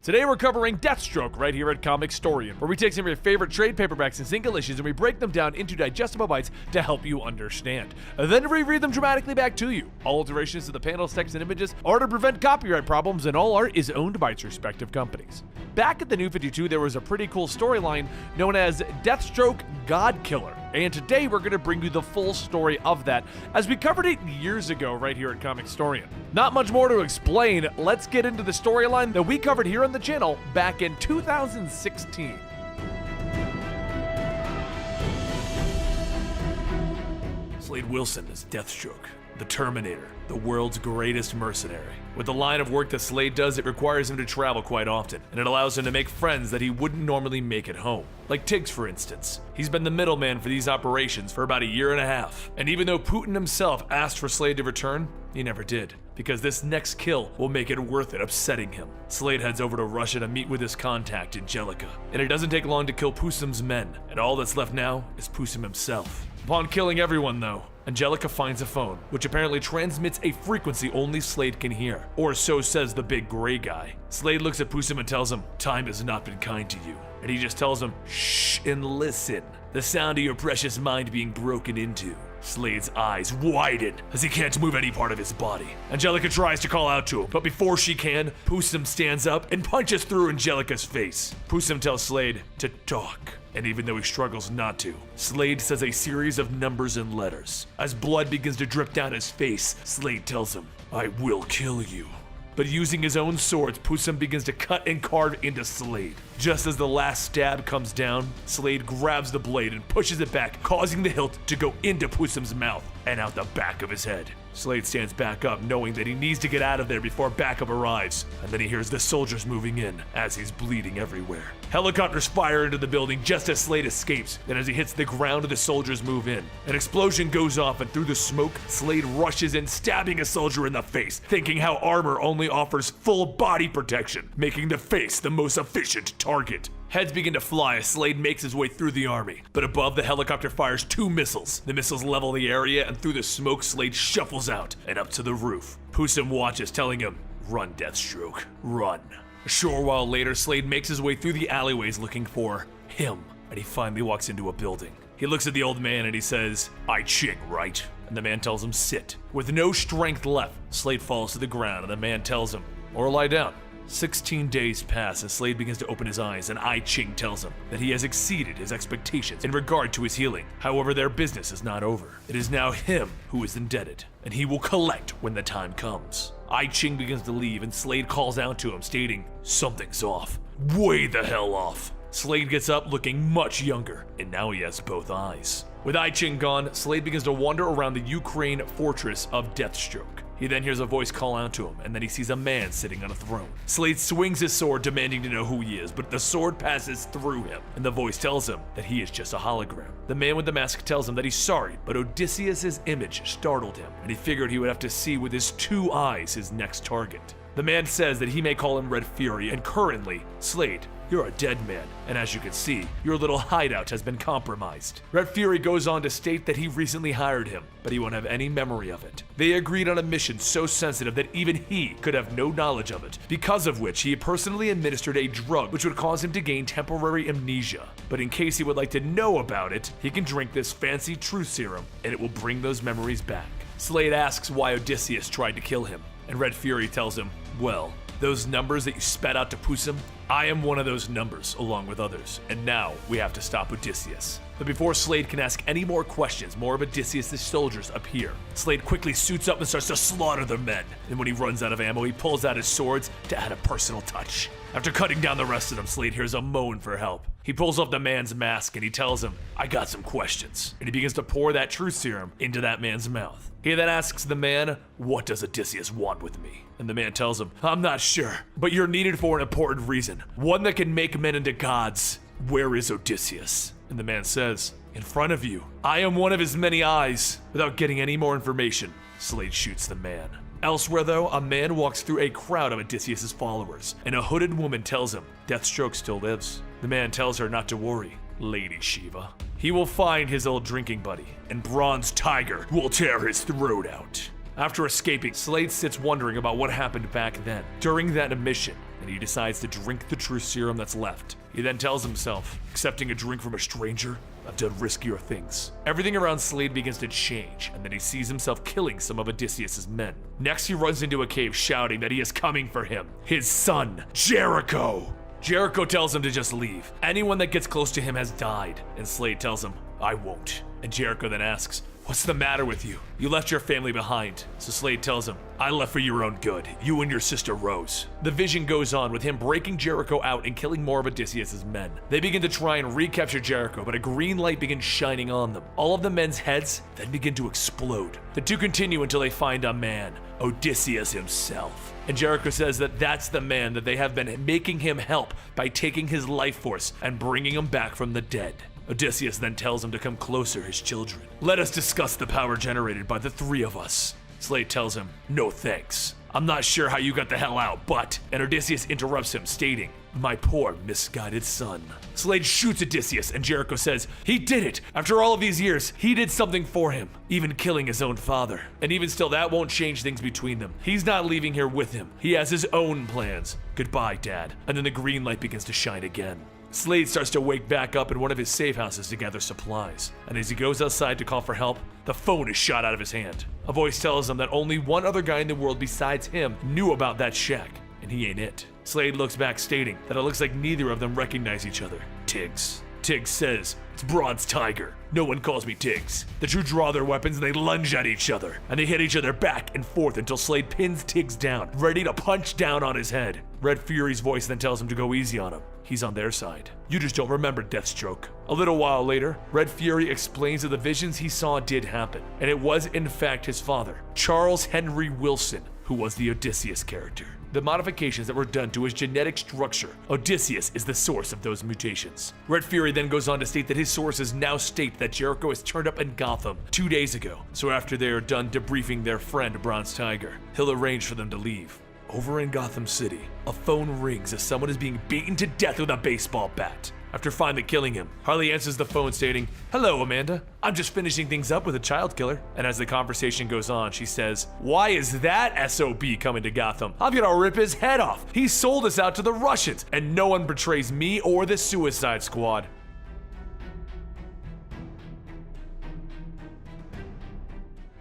Today we're covering Deathstroke right here at Comicstorian, where we take some of your favorite trade paperbacks and single issues and we break them down into digestible bites to help you understand. Then we read them dramatically back to you. All alterations to the panels, text, and images are to prevent copyright problems, and all art is owned by its respective companies. Back at the New 52, there was a pretty cool storyline known as Deathstroke Godkiller, and today we're going to bring you the full story of that, as we covered it years ago right here at Comicstorian. Not much more to explain, let's get into the storyline that we covered here on the channel back in 2016. Slade Wilson is Deathstroke, the Terminator, the world's greatest mercenary. With the line of work that Slade does, it requires him to travel quite often, and it allows him to make friends that he wouldn't normally make at home. Like Tiggs, for instance. He's been the middleman for these operations for about a year and a half, and even though Putin himself asked for Slade to return, he never did, because this next kill will make it worth it upsetting him. Slade heads over to Russia to meet with his contact, Angelica, and it doesn't take long to kill Pusim's men, and all that's left now is Pusim himself. Upon killing everyone though, Angelica finds a phone, which apparently transmits a frequency only Slade can hear, or so says the big gray guy. Slade looks at Pusim and tells him, "Time has not been kind to you." And he just tells him, "Shh and listen. The sound of your precious mind being broken into." Slade's eyes widen as he can't move any part of his body. Angelica tries to call out to him, but before she can, Pusim stands up and punches through Angelica's face. Pusim tells Slade to talk, and even though he struggles not to, Slade says a series of numbers and letters. As blood begins to drip down his face, Slade tells him, "I will kill you." But using his own swords, Pusim begins to cut and carve into Slade. Just as the last stab comes down, Slade grabs the blade and pushes it back, causing the hilt to go into Pusim's mouth and out the back of his head. Slade stands back up, knowing that he needs to get out of there before backup arrives, and then he hears the soldiers moving in as he's bleeding everywhere. Helicopters fire into the building just as Slade escapes. Then as he hits the ground, the soldiers move in. An explosion goes off, and through the smoke, Slade rushes in, stabbing a soldier in the face, thinking how armor only offers full body protection, making the face the most efficient target. Heads begin to fly as Slade makes his way through the army, but above, the helicopter fires 2 missiles. The missiles level the area, and through the smoke, Slade shuffles out and up to the roof. Pusim watches, telling him, "Run, Deathstroke, run." A short while later, Slade makes his way through the alleyways looking for him, and he finally walks into a building. He looks at the old man and he says, "I Ching, right?" And the man tells him, "Sit." With no strength left, Slade falls to the ground, and the man tells him, "Or lie down." 16 days pass and Slade begins to open his eyes, and I Ching tells him that he has exceeded his expectations in regard to his healing. However, their business is not over. It is now him who is indebted, and he will collect when the time comes. I Ching begins to leave, and Slade calls out to him, stating, "Something's off. Way the hell off." Slade gets up looking much younger, and now he has both eyes. With I Ching gone, Slade begins to wander around the Ukraine fortress of Deathstroke. He then hears a voice call out to him, and then he sees a man sitting on a throne. Slade swings his sword, demanding to know who he is, but the sword passes through him, and the voice tells him that he is just a hologram. The man with the mask tells him that he's sorry, but Odysseus' image startled him, and he figured he would have to see with his 2 eyes his next target. The man says that he may call him Red Fury, and currently, Slade, you're a dead man, and as you can see, your little hideout has been compromised. Red Fury goes on to state that he recently hired him, but he won't have any memory of it. They agreed on a mission so sensitive that even he could have no knowledge of it, because of which he personally administered a drug which would cause him to gain temporary amnesia. But in case he would like to know about it, he can drink this fancy truth serum, and it will bring those memories back. Slade asks why Odysseus tried to kill him, and Red Fury tells him, "Well, those numbers that you spat out to Pusim, I am one of those numbers, along with others, and now we have to stop Odysseus." But before Slade can ask any more questions, more of Odysseus' soldiers appear. Slade quickly suits up and starts to slaughter their men, and when he runs out of ammo, he pulls out his swords to add a personal touch. After cutting down the rest of them, Slade hears a moan for help. He pulls off the man's mask and he tells him, "I got some questions," and he begins to pour that truth serum into that man's mouth. He then asks the man, "What does Odysseus want with me?" And the man tells him, "I'm not sure, but you're needed for an important reason, one that can make men into gods. Where is Odysseus?" And the man says, "In front of you. I am one of his many eyes." Without getting any more information, Slade shoots the man. Elsewhere though, a man walks through a crowd of Odysseus' followers, and a hooded woman tells him Deathstroke still lives. The man tells her not to worry, Lady Shiva. He will find his old drinking buddy, and Bronze Tiger will tear his throat out. After escaping, Slade sits wondering about what happened back then. During that mission, and he decides to drink the truth serum that's left. He then tells himself, accepting a drink from a stranger, I've done riskier things. Everything around Slade begins to change, and then he sees himself killing some of Odysseus' men. Next, he runs into a cave shouting that he is coming for him, his son, Jericho. Jericho tells him to just leave. Anyone that gets close to him has died, and Slade tells him, I won't. And Jericho then asks, what's the matter with you? You left your family behind. So Slade tells him, I left for your own good, you and your sister Rose. The vision goes on with him breaking Jericho out and killing more of Odysseus' men. They begin to try and recapture Jericho, but a green light begins shining on them. All of the men's heads then begin to explode. The two continue until they find a man, Odysseus himself. And Jericho says that that's the man that they have been making him help by taking his life force and bringing him back from the dead. Odysseus then tells him to come closer, his children. Let us discuss the power generated by the three of us. Slade tells him, no thanks. I'm not sure how you got the hell out, but... And Odysseus interrupts him, stating, my poor, misguided son. Slade shoots Odysseus, and Jericho says, he did it! After all of these years, he did something for him, even killing his own father. And even still, that won't change things between them. He's not leaving here with him. He has his own plans. Goodbye, Dad. And then the green light begins to shine again. Slade starts to wake back up in one of his safe houses to gather supplies, and as he goes outside to call for help, the phone is shot out of his hand. A voice tells him that only one other guy in the world besides him knew about that shack, and he ain't it. Slade looks back, stating that it looks like neither of them recognize each other. Tiggs. Tiggs says, it's Bronze Tiger. No one calls me Tiggs. The two draw their weapons and they lunge at each other, and they hit each other back and forth until Slade pins Tiggs down, ready to punch down on his head. Red Fury's voice then tells him to go easy on him. He's on their side. You just don't remember Deathstroke. A little while later, Red Fury explains that the visions he saw did happen, and it was in fact his father, Charles Henry Wilson, who was the Odysseus character. The modifications that were done to his genetic structure, Odysseus is the source of those mutations. Red Fury then goes on to state that his sources now state that Jericho has turned up in Gotham 2 days ago, so after they are done debriefing their friend Bronze Tiger, he'll arrange for them to leave. Over in Gotham City, a phone rings as someone is being beaten to death with a baseball bat. After finally killing him, Harley answers the phone stating, hello, Amanda. I'm just finishing things up with a child killer. And as the conversation goes on, she says, why is that SOB coming to Gotham? I'm gonna rip his head off. He sold us out to the Russians, and no one betrays me or the Suicide Squad.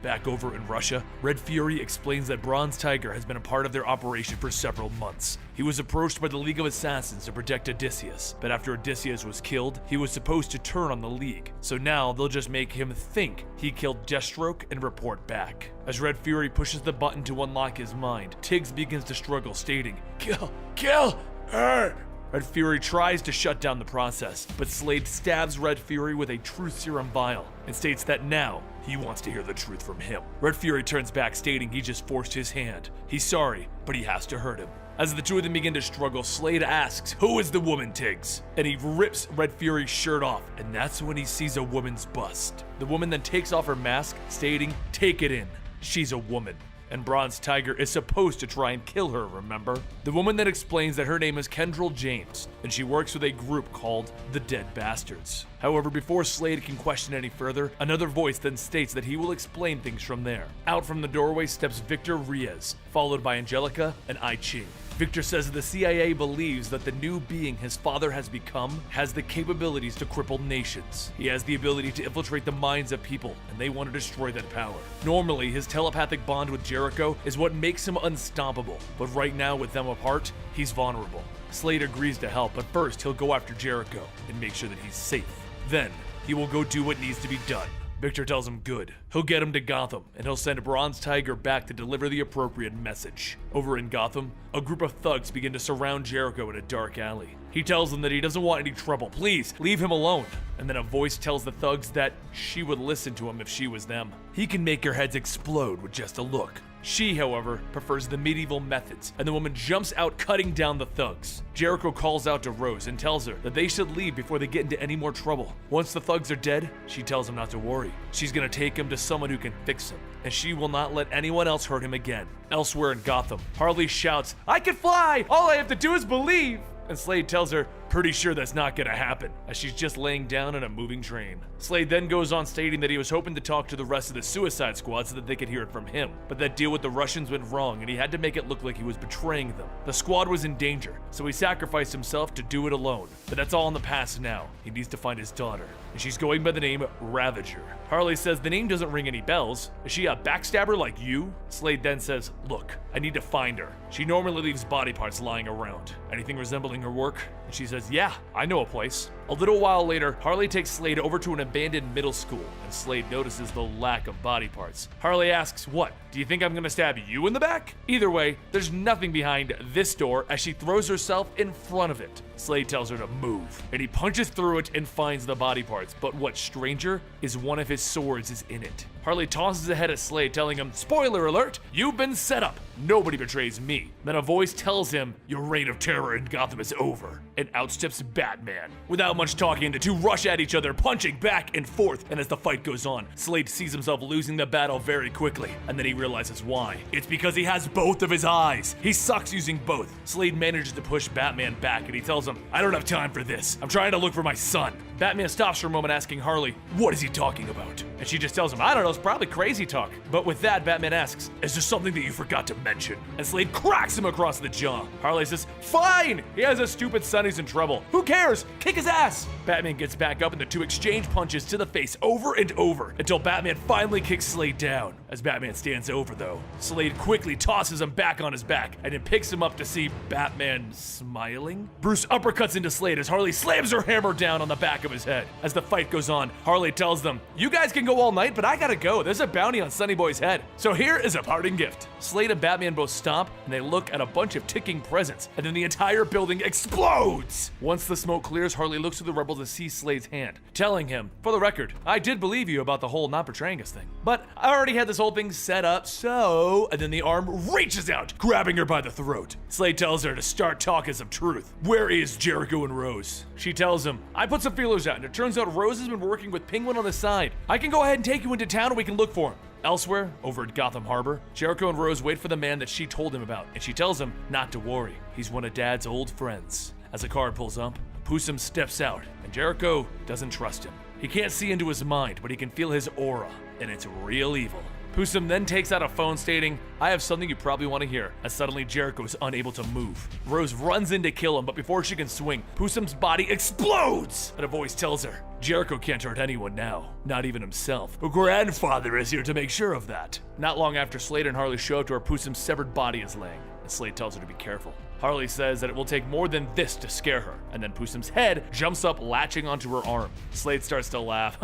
Back over in Russia, Red Fury explains that Bronze Tiger has been a part of their operation for several months. He was approached by the League of Assassins to protect Odysseus, but after Odysseus was killed, he was supposed to turn on the League. So now they'll just make him think he killed Deathstroke and report back. As Red Fury pushes the button to unlock his mind, Tiggs begins to struggle, stating, Kill her! Red Fury tries to shut down the process, but Slade stabs Red Fury with a truth serum vial and states that now he wants to hear the truth from him. Red Fury turns back, stating he just forced his hand. He's sorry, but he has to hurt him. As the two of them begin to struggle, Slade asks, who is the woman, Tiggs? And he rips Red Fury's shirt off, and that's when he sees a woman's bust. The woman then takes off her mask, stating, take it in, she's a woman. And Bronze Tiger is supposed to try and kill her, remember? The woman then explains that her name is Kendrell James, and she works with a group called the Dead Bastards. However, before Slade can question any further, another voice then states that he will explain things from there. Out from the doorway steps Victor Reyes, followed by Angelica and I Ching. Victor says that the CIA believes that the new being his father has become has the capabilities to cripple nations. He has the ability to infiltrate the minds of people, and they want to destroy that power. Normally, his telepathic bond with Jericho is what makes him unstoppable, but right now with them apart, he's vulnerable. Slade agrees to help, but first he'll go after Jericho and make sure that he's safe. Then, he will go do what needs to be done. Victor tells him good. He'll get him to Gotham, and he'll send Bronze Tiger back to deliver the appropriate message. Over in Gotham, a group of thugs begin to surround Jericho in a dark alley. He tells them that he doesn't want any trouble. Please, leave him alone. And then a voice tells the thugs that she would listen to him if she was them. He can make your heads explode with just a look. She, however, prefers the medieval methods, and the woman jumps out, cutting down the thugs. Jericho calls out to Rose and tells her that they should leave before they get into any more trouble. Once the thugs are dead, she tells him not to worry. She's gonna take him to someone who can fix him, and she will not let anyone else hurt him again. Elsewhere in Gotham, Harley shouts, I can fly! All I have to do is believe! And Slade tells her, pretty sure that's not gonna happen, as she's just laying down in a moving train. Slade then goes on stating that he was hoping to talk to the rest of the Suicide Squad so that they could hear it from him, but that deal with the Russians went wrong and he had to make it look like he was betraying them. The squad was in danger, so he sacrificed himself to do it alone. But that's all in the past now. He needs to find his daughter, and she's going by the name Ravager. Harley says the name doesn't ring any bells. Is she a backstabber like you? Slade then says, look, I need to find her. She normally leaves body parts lying around. Anything resembling her work? And she says, yeah, I know a place. A little while later, Harley takes Slade over to an abandoned middle school, and Slade notices the lack of body parts. Harley asks, what? Do you think I'm gonna stab you in the back? Either way, there's nothing behind this door as she throws herself in front of it. Slade tells her to move, and he punches through it and finds the body parts, but what's stranger is one of his swords is in it. Harley tosses ahead at Slade, telling him, spoiler alert, you've been set up. Nobody betrays me. Then a voice tells him, your reign of terror in Gotham is over. And out steps Batman. Without much talking, the two rush at each other, punching back and forth, and as the fight goes on, Slade sees himself losing the battle very quickly, and then he realizes why. It's because he has both of his eyes. He sucks using both. Slade manages to push Batman back, and he tells him, I don't have time for this. I'm trying to look for my son. Batman stops for a moment asking Harley, what is he talking about? And she just tells him, I don't know, it's probably crazy talk. But with that, Batman asks, is there something that you forgot to mention? And Slade cracks him across the jaw. Harley says, fine! He has a stupid son, he's in trouble. Who cares? Kick his ass! Batman gets back up and the two exchange punches to the face over and over until Batman finally kicks Slade down. As Batman stands over though, Slade quickly tosses him back on his back and then picks him up to see Batman smiling. Bruce uppercuts into Slade as Harley slams her hammer down on the back of his head. As the fight goes on, Harley tells them, you guys can go all night, but I gotta go. There's a bounty on Sunny Boy's head. So here is a parting gift. Slade and Batman both stop and they look at a bunch of ticking presents, and then the entire building explodes. Once the smoke clears, Harley looks to the rebel to see Slade's hand, telling him, for the record, I did believe you about the whole not betraying us thing, but I already had this whole thing set up, so... And then the arm reaches out, grabbing her by the throat. Slade tells her to start talking some truth. Where is Jericho and Rose? She tells him, I put some feelers out, and it turns out Rose has been working with Penguin on the side. I can go ahead and take you into town and we can look for him. Elsewhere, over at Gotham Harbor, Jericho and Rose wait for the man that she told him about, and she tells him not to worry. He's one of Dad's old friends. As a car pulls up, Pusum steps out, and Jericho doesn't trust him. He can't see into his mind, but he can feel his aura, and it's real evil. Pusum then takes out a phone stating, I have something you probably want to hear, as suddenly Jericho is unable to move. Rose runs in to kill him, but before she can swing, Pusum's body explodes! And a voice tells her, Jericho can't hurt anyone now, not even himself. Her grandfather is here to make sure of that. Not long after Slade and Harley show up to where Pusum's severed body is laying, and Slade tells her to be careful. Harley says that it will take more than this to scare her, and then Pusum's head jumps up, latching onto her arm. Slade starts to laugh.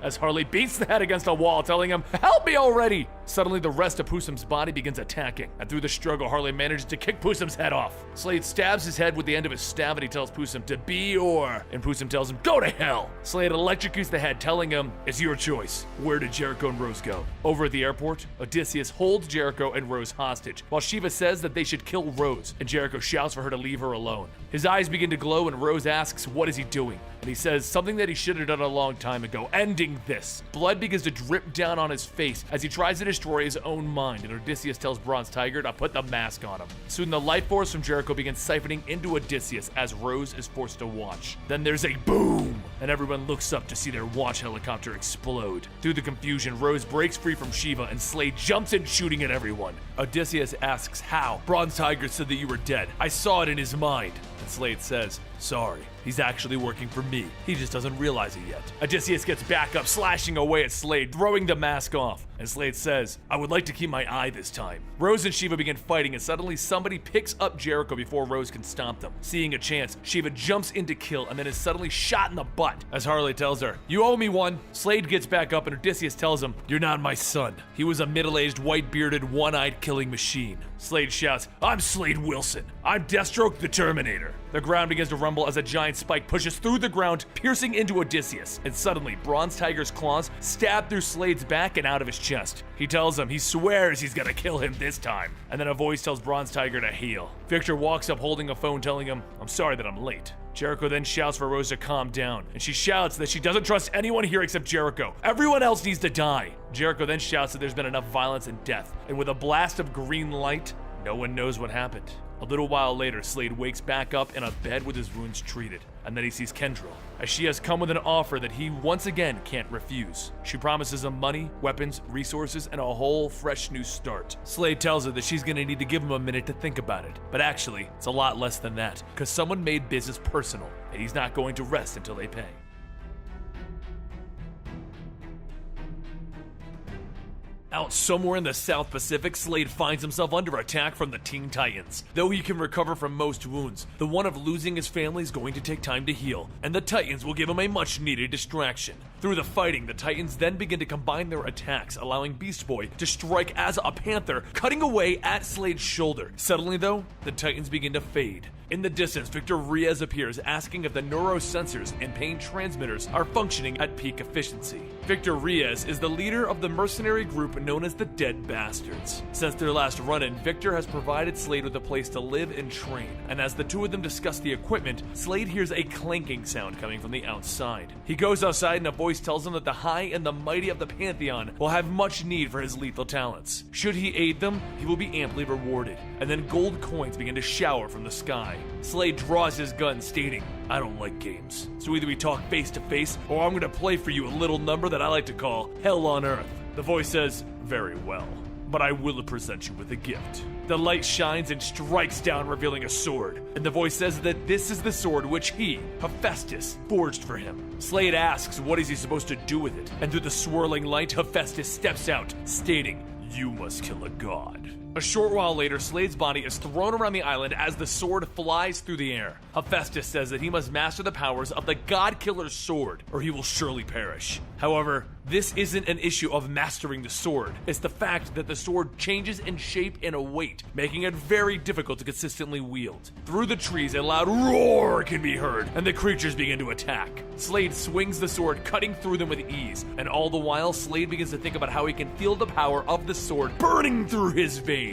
As Harley beats the head against a wall, telling him, help me already! Suddenly, the rest of Pusum's body begins attacking, and through the struggle, Harley manages to kick Pusum's head off. Slade stabs his head with the end of his staff, and he tells Pusum to be or, and Pusum tells him, go to hell! Slade electrocutes the head, telling him, it's your choice. Where did Jericho and Rose go? Over at the airport, Odysseus holds Jericho and Rose hostage, while Shiva says that they should kill Rose, and Jericho shouts for her to leave her alone. His eyes begin to glow, and Rose asks, what is he doing? And he says something that he should have done a long time ago, ending this. Blood begins to drip down on his face as he tries to destroy his own mind, and Odysseus tells Bronze Tiger to put the mask on him. Soon the life force from Jericho begins siphoning into Odysseus as Rose is forced to watch. Then there's a boom, and everyone looks up to see their watch helicopter explode. Through the confusion, Rose breaks free from Shiva, and Slade jumps in, shooting at everyone. Odysseus asks how. Bronze Tiger said that you were dead. I saw it in his mind. And Slade says, sorry, he's actually working for me. He just doesn't realize it yet. Odysseus gets back up, slashing away at Slade, throwing the mask off. And Slade says, I would like to keep my eye this time. Rose and Shiva begin fighting, and suddenly somebody picks up Jericho before Rose can stop them. Seeing a chance, Shiva jumps in to kill and then is suddenly shot in the butt. As Harley tells her, you owe me one. Slade gets back up and Odysseus tells him, you're not my son. He was a middle-aged, white-bearded, one-eyed killing machine. Slade shouts, I'm Slade Wilson. I'm Deathstroke the Terminator. The ground begins to rumble as a giant spike pushes through the ground, piercing into Odysseus. And suddenly, Bronze Tiger's claws stab through Slade's back and out of his chest. He tells him he swears he's gonna kill him this time. And then a voice tells Bronze Tiger to heal. Victor walks up holding a phone, telling him, I'm sorry that I'm late. Jericho then shouts for Rose to calm down, and she shouts that she doesn't trust anyone here except Jericho. Everyone else needs to die. Jericho then shouts that there's been enough violence and death, and with a blast of green light, no one knows what happened A little while later, Slade wakes back up in a bed with his wounds treated, and then he sees Kendrell, as she has come with an offer that he once again can't refuse. She promises him money, weapons, resources, and a whole fresh new start. Slade tells her that she's gonna need to give him a minute to think about it, but actually, it's a lot less than that, because someone made business personal, and he's not going to rest until they pay. Out somewhere in the South Pacific, Slade finds himself under attack from the Teen Titans. Though he can recover from most wounds, the one of losing his family is going to take time to heal, and the Titans will give him a much-needed distraction. Through the fighting, the Titans then begin to combine their attacks, allowing Beast Boy to strike as a panther, cutting away at Slade's shoulder. Suddenly, though, the Titans begin to fade. In the distance, Victor Reyes appears, asking if the neurosensors and pain transmitters are functioning at peak efficiency. Victor Reyes is the leader of the mercenary group known as the Dead Bastards. Since their last run-in, Victor has provided Slade with a place to live and train, and as the two of them discuss the equipment, Slade hears a clanking sound coming from the outside. He goes outside and a voice tells him that the high and the mighty of the Pantheon will have much need for his lethal talents. Should he aid them, he will be amply rewarded, and then gold coins begin to shower from the sky. Slade draws his gun, stating, "I don't like games, so either we talk face to face, or I'm gonna play for you a little number that I like to call Hell on Earth." The voice says, "Very well, but I will present you with a gift." The light shines and strikes down, revealing a sword, and the voice says that this is the sword which he, Hephaestus, forged for him. Slade asks what is he supposed to do with it, and through the swirling light, Hephaestus steps out, stating, "You must kill a god." A short while later, Slade's body is thrown around the island as the sword flies through the air. Hephaestus says that he must master the powers of the Godkiller's sword, or he will surely perish. However, this isn't an issue of mastering the sword. It's the fact that the sword changes in shape and weight, making it very difficult to consistently wield. Through the trees, a loud roar can be heard, and the creatures begin to attack. Slade swings the sword, cutting through them with ease, and all the while, Slade begins to think about how he can feel the power of the sword burning through his veins.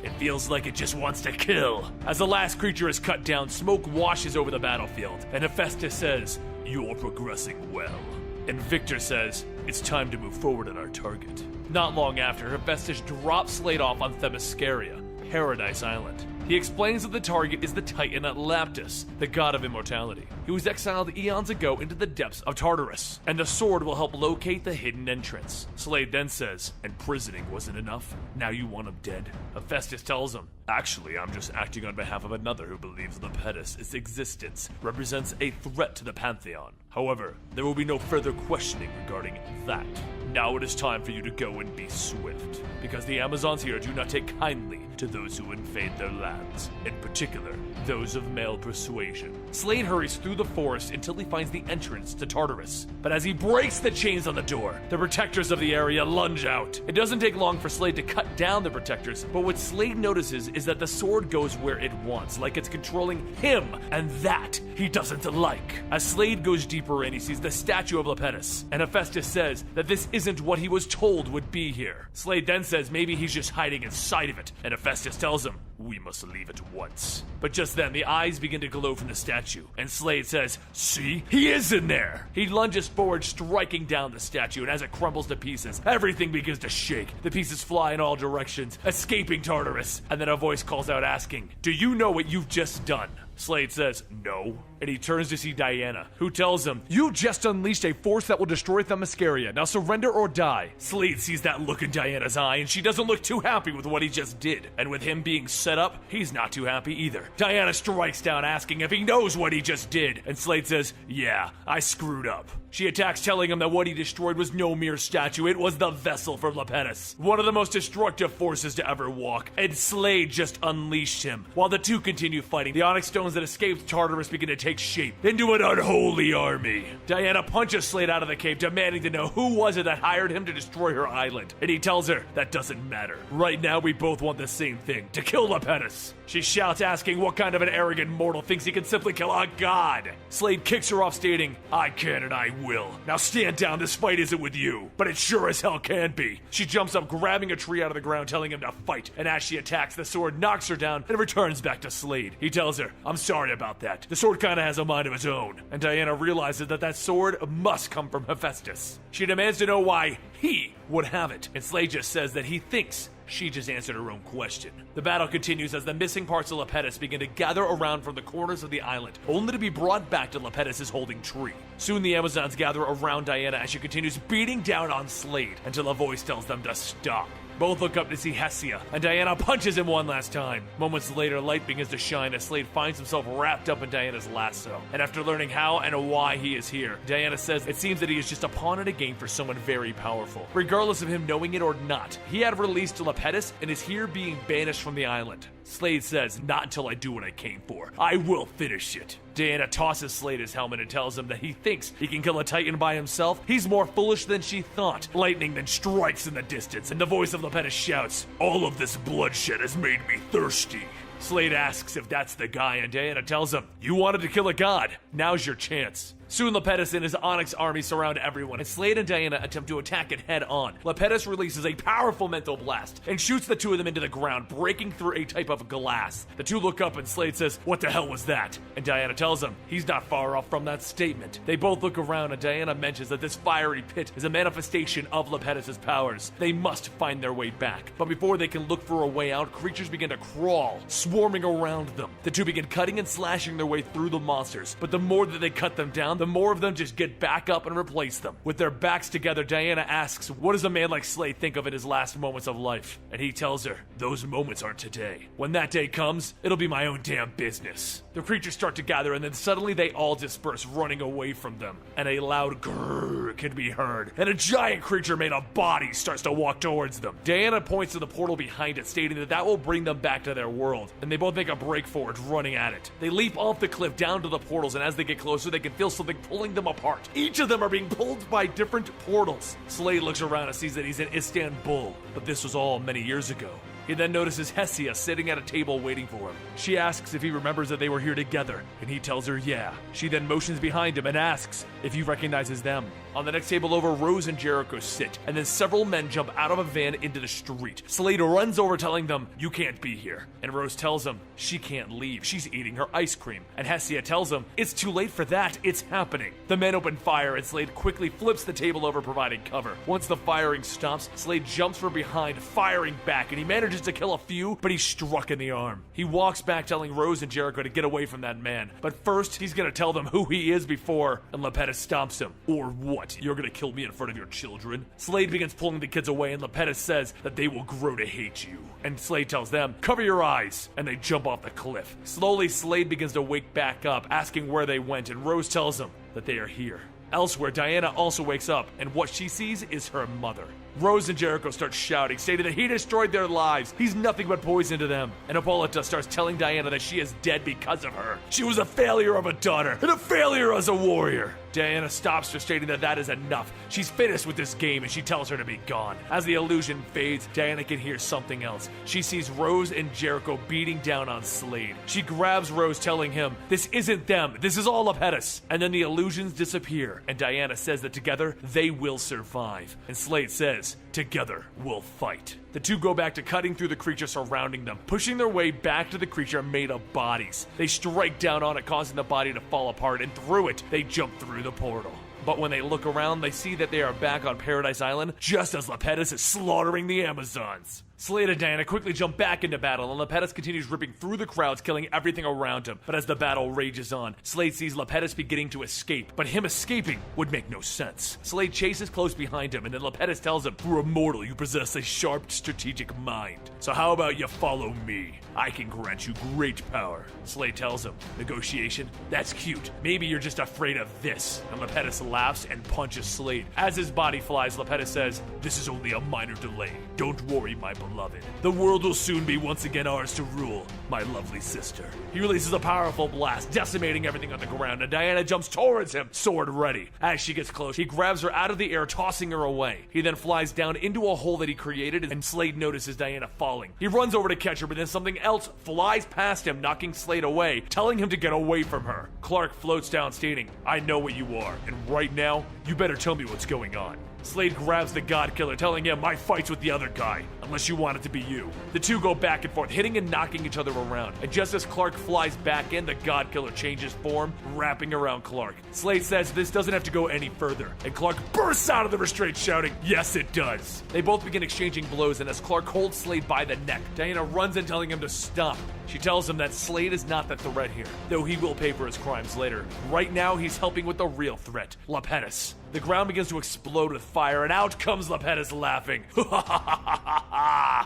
It feels like it just wants to kill. As the last creature is cut down, smoke washes over the battlefield, and Hephaestus says, "You're progressing well." And Victor says, "It's time to move forward on our target." Not long after, Hephaestus drops Slade off on Themyscira, Paradise Island. He explains that the target is the Titan Atlantis, the god of immortality. He was exiled eons ago into the depths of Tartarus, and the sword will help locate the hidden entrance. Slade then says, "Imprisoning wasn't enough? Now you want him dead?" Hephaestus tells him, "Actually, I'm just acting on behalf of another who believes Lepidus, its existence, represents a threat to the Pantheon. However, there will be no further questioning regarding that. Now it is time for you to go and be swift, because the Amazons here do not take kindly to those who invade their lands, in particular, those of male persuasion." Slade hurries through the forest until he finds the entrance to Tartarus. But as he breaks the chains on the door, the protectors of the area lunge out. It doesn't take long for Slade to cut down the protectors, but what Slade notices is that the sword goes where it wants, like it's controlling him, and that he doesn't like. As Slade goes deeper in, he sees the statue of Lepidus, and Hephaestus says that this isn't what he was told would be here. Slade then says maybe he's just hiding inside of it, and Hephaestus tells him, "We must leave at once." But just then, the eyes begin to glow from the statue, and Slade says, "See? He is in there!" He lunges forward, striking down the statue, and as it crumbles to pieces, everything begins to shake. The pieces fly in all directions, escaping Tartarus, and then a voice calls out asking, "Do you know what you've just done?" Slade says, "No," and he turns to see Diana, who tells him, "You just unleashed a force that will destroy Themyscira. Now surrender or die." Slade sees that look in Diana's eye, and she doesn't look too happy with what he just did. And with him being set up, he's not too happy either. Diana strikes down, asking if he knows what he just did, and Slade says, "Yeah, I screwed up." She attacks, telling him that what he destroyed was no mere statue, it was the vessel for Lepidus, one of the most destructive forces to ever walk, and Slade just unleashed him. While the two continue fighting, the onyx stones that escaped Tartarus begin to take shape into an unholy army. Diana punches Slade out of the cave, demanding to know who was it that hired him to destroy her island, and he tells her that doesn't matter. Right now, we both want the same thing, to kill Lepidus. She shouts, asking what kind of an arrogant mortal thinks he can simply kill a god. Slade kicks her off, stating, "I can and I will. Now stand down, this fight isn't with you, but it sure as hell can be." She jumps up, grabbing a tree out of the ground, telling him to fight, and as she attacks, the sword knocks her down and returns back to Slade. He tells her, "I'm sorry about that. The sword kinda has a mind of its own." And Diana realizes that that sword must come from Hephaestus. She demands to know why he would have it, and Slade just says that he thinks She just answered her own question. The battle continues as the missing parts of Lepettis begin to gather around from the corners of the island, only to be brought back to Lepettis' holding tree. Soon the Amazons gather around Diana as she continues beating down on Slade until a voice tells them to stop. Both look up to see Hessia, and Diana punches him one last time. Moments later, light begins to shine as Slade finds himself wrapped up in Diana's lasso. And after learning how and why he is here, Diana says it seems that he is just a pawn in a game for someone very powerful. Regardless of him knowing it or not, he had released Lepettis and is here being banished from the island. Slade says, not until I do what I came for. I will finish it. Diana tosses Slade his helmet and tells him that he thinks he can kill a Titan by himself. He's more foolish than she thought. Lightning then strikes in the distance, and the voice of Lepettis shouts, all of this bloodshed has made me thirsty. Slade asks if that's the guy, and Diana tells him, you wanted to kill a god. Now's your chance. Soon Lepettis and his Onyx army surround everyone, and Slade and Diana attempt to attack it head on. Lepettis releases a powerful mental blast and shoots the two of them into the ground, breaking through a type of glass. The two look up and Slade says, what the hell was that? And Diana tells him he's not far off from that statement. They both look around and Diana mentions that this fiery pit is a manifestation of Lepettis' powers. They must find their way back. But before they can look for a way out, creatures begin to crawl, swarming around them. The two begin cutting and slashing their way through the monsters, but the more that they cut them down, the more of them just get back up and replace them. With their backs together, Diana asks, what does a man like Slade think of in his last moments of life? And he tells her, those moments aren't today. When that day comes, it'll be my own damn business. The creatures start to gather and then suddenly they all disperse, running away from them. And a loud grrr can be heard. And a giant creature made of bodies starts to walk towards them. Diana points to the portal behind it, stating that that will bring them back to their world. And they both make a break for it, running at it. They leap off the cliff down to the portals, and as they get closer, they can feel something pulling them apart. Each of them are being pulled by different portals. Slade looks around and sees that he's in Istanbul, but this was all many years ago. He then notices Hessia sitting at a table waiting for him. She asks if he remembers that they were here together, and he tells her yeah. She then motions behind him and asks if he recognizes them. On the next table over, Rose and Jericho sit, and then several men jump out of a van into the street. Slade runs over telling them, you can't be here. And Rose tells him she can't leave, she's eating her ice cream. And Hessia tells him, it's too late for that, it's happening. The men open fire and Slade quickly flips the table over, providing cover. Once the firing stops, Slade jumps from behind, firing back, and he manages to kill a few, but he's struck in the arm. He walks back telling Rose and Jericho to get away from that man. But first, he's gonna tell them who he is before, and Lepettis stomps him. Or what? You're gonna kill me in front of your children? Slade begins pulling the kids away, and Lepettis says that they will grow to hate you. And Slade tells them, cover your eyes, and they jump off the cliff. Slowly, Slade begins to wake back up, asking where they went, and Rose tells him that they are here. Elsewhere, Diana also wakes up, and what she sees is her mother. Rose and Jericho start shouting, stating that he destroyed their lives. He's nothing but poison to them. And Hippolyta starts telling Diana that she is dead because of her. She was a failure of a daughter, and a failure as a warrior. Diana stops her, stating that that is enough. She's finished with this game, and she tells her to be gone. As the illusion fades, Diana can hear something else. She sees Rose and Jericho beating down on Slade. She grabs Rose, telling him, this isn't them, this is all Lepettis. And then the illusions disappear, and Diana says that together, they will survive. And Slade says, together, we'll fight. The two go back to cutting through the creature surrounding them, pushing their way back to the creature made of bodies. They strike down on it, causing the body to fall apart, and through it, they jump through the portal. But when they look around, they see that they are back on Paradise Island, just as Lepettis is slaughtering the Amazons. Slade and Diana quickly jump back into battle, and Lepettis continues ripping through the crowds, killing everything around him. But as the battle rages on, Slade sees Lepettis beginning to escape, but him escaping would make no sense. Slade chases close behind him, and then Lepettis tells him, for a mortal, you possess a sharp, strategic mind. So how about you follow me? I can grant you great power. Slade tells him, negotiation? That's cute. Maybe you're just afraid of this. And Lepettis laughs and punches Slade. As his body flies, Lepettis says, this is only a minor delay. Don't worry, my beloved. The world will soon be once again ours to rule, my lovely sister. He releases a powerful blast, decimating everything on the ground, and Diana jumps towards him, sword ready. As she gets close, he grabs her out of the air, tossing her away. He then flies down into a hole that he created, and Slade notices Diana falling. He runs over to catch her, but then something else flies past him, knocking Slade away, telling him to get away from her. Clark floats down, stating, I know what you are, and right now, you better tell me what's going on. Slade grabs the Godkiller, telling him, my fight's with the other guy. unless you want it to be you. The two go back and forth, hitting and knocking each other around, and just as Clark flies back in, the Godkiller changes form, wrapping around Clark. Slade says this doesn't have to go any further, and Clark bursts out of the restraint shouting, "Yes, it does." They both begin exchanging blows, and as Clark holds Slade by the neck, Diana runs in telling him to stop. She tells him that Slade is not the threat here, though he will pay for his crimes later. Right now, he's helping with the real threat, Lapettus. The ground begins to explode with fire, and out comes Lapettus laughing.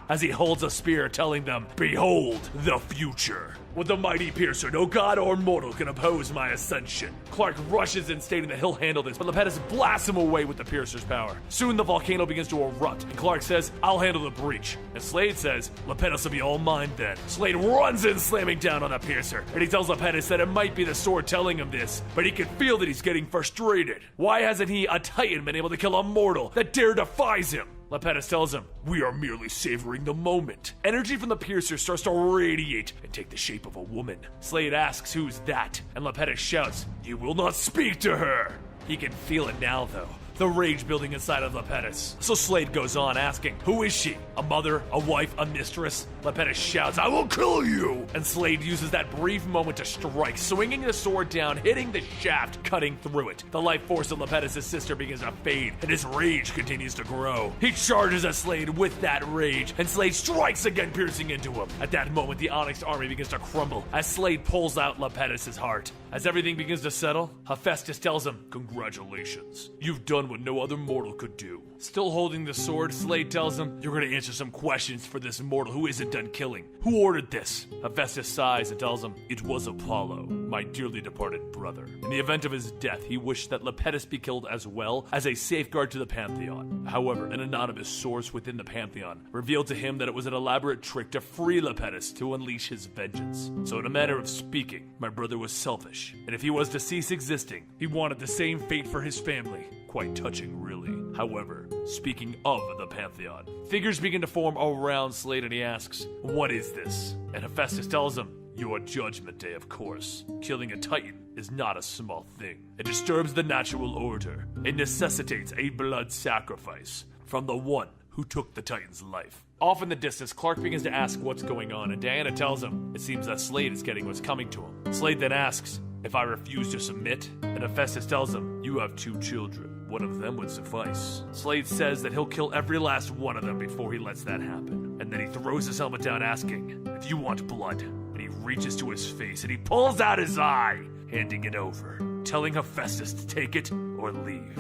As he holds a spear, telling them, "Behold the future. With the mighty piercer, no god or mortal can oppose my ascension." Clark rushes in, stating that he'll handle this, but Lapettus blasts him away with the piercer's power. Soon the volcano begins to erupt, and Clark says, "I'll handle the breach." And Slade says, "Lapettus will be all mine then." Slade runs in, slamming down on the piercer, and he tells Lapettus that it might be the sword telling him this, but he can feel that he's getting frustrated. Why hasn't he, a Titan, been able to kill a mortal that dare defies him? Lapettus tells him, "We are merely savoring the moment." Energy from the piercer starts to radiate and take the shape of a woman. Slade asks who's that, and Lapettus shouts, "You will not speak to her." He can feel it now, though. The rage building inside of Lapettus. So Slade goes on asking, "Who is she? A mother? A wife? A mistress?" Lapettus shouts, "I will kill you!" And Slade uses that brief moment to strike, swinging the sword down, hitting the shaft, cutting through it. The life force of Lapettus' sister begins to fade, and his rage continues to grow. He charges at Slade with that rage, and Slade strikes again, piercing into him. At that moment, the Onyx army begins to crumble as Slade pulls out Lapettus' heart. As everything begins to settle, Hephaestus tells him, "Congratulations. You've done what no other mortal could do." Still holding the sword, Slade tells him, "You're going to answer some questions for this mortal who isn't done killing. Who ordered this?" Hephaestus sighs and tells him, "It was Apollo, my dearly departed brother. In the event of his death, he wished that Lapettus be killed as well as a safeguard to the Pantheon. However, an anonymous source within the Pantheon revealed to him that it was an elaborate trick to free Lapettus to unleash his vengeance. So in a manner of speaking, my brother was selfish, and if he was to cease existing, he wanted the same fate for his family. Quite touching, really. However, speaking of the Pantheon, figures begin to form around Slade, and he asks, "What is this?" And Hephaestus tells him, "Your judgment day, of course. Killing a Titan is not a small thing. It disturbs the natural order. It necessitates a blood sacrifice from the one who took the Titan's life." Off in the distance, Clark begins to ask what's going on, and Diana tells him it seems that Slade is getting what's coming to him. Slade then asks, "If I refuse to submit?" And Hephaestus tells him, "You have 2 children. One of them would suffice." Slade says that he'll kill every last one of them before he lets that happen. And then he throws his helmet down, asking, "If you want blood?" And he reaches to his face and he pulls out his eye, handing it over, telling Hephaestus to take it or leave.